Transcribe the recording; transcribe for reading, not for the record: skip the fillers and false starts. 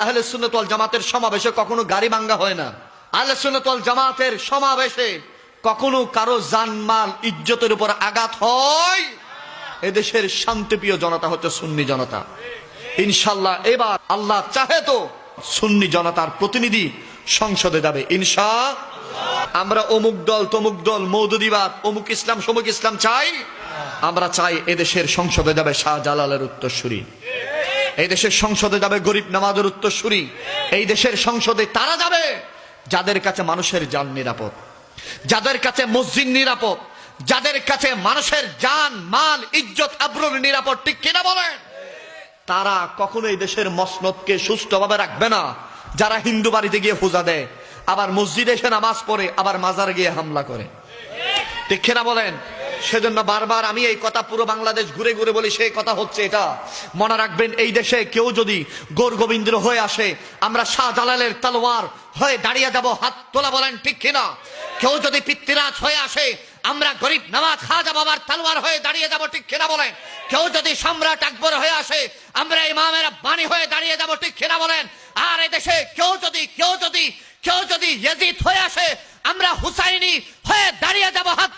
আহলে সুন্নাত ওয়াল জামাতের সমাবেশে কখনো গাড়ি ভাঙ্গা হয় না। আহলে সুন্নাত ওয়াল জামাতের সমাবেশে কখনো কারো জানমাল ইজ্জতের উপর আঘাত হয়। এদেশের শান্তিপ্রিয় জনতা হচ্ছে সুন্নি জনতা। ইনশাআল্লাহ এবার আল্লাহ চাহে তো সুন্নি জনতার প্রতিনিধি সংসদে যাবে ইনশাআল্লাহ। আমরা অমুক দল তমুক দল মওদুদিবাদ অমুক ইসলাম সমুক ইসলাম চাই? আমরা চাই এদেশের সংসদে যাবে শাহজালালের উত্তরসূরি, এই দেশের সংসদে যাবে গরিব নামাজের উত্তরসূরি, এই দেশের সংসদে তারা যাবে যাদের কাছে মানুষের জান নিরাপদ, যাদের কাছে মসজিদ নিরাপদ, যাদের কাছে মানুষের জান মাল ইজ্জত আবরুর নিরাপদ। ঠিক কিনা বলেন? তারা কখনো এই দেশের মসনদকে সুষ্ঠুভাবে রাখবে না যারা হিন্দু বাড়িতে গিয়ে পূজা দেয়, আবার মসজিদে এসে নামাজ পড়ে, আবার মাজারে গিয়ে হামলা করে। ঠিক কিনা বলেন? সেজন্য বারবার আমি এই কথা পুরো বাংলাদেশ ঘুরে ঘুরে বলি, সেই কথা হচ্ছে এটা, মনে রাখবেন এই দেশে কেউ যদি গৌর গোবিন্দ হয়ে আসে, আমরা শাহজালালের তলোয়ার হয়ে দাঁড়িয়ে যাব, হাত তোলা বলেন ঠিক কিনা? কেউ যদি পিতৃরাজ হয়ে আসে, আমরা গরিব নওয়াজ খাজা বাবার তলোয়ার হয়ে দাঁড়িয়ে যাব, ঠিক কিনা বলেন? কেউ যদি সম্রাট আকবর হয়ে আসে, আমরা ইমামের বাণী হয়ে দাঁড়িয়ে যাব, ঠিক কিনা বলেন? আর এই দেশে কেউ যদি ইয়াজিদ হয়ে আসে, আমরা হুসাইনি হয়ে দাঁড়িয়ে যাব, হাত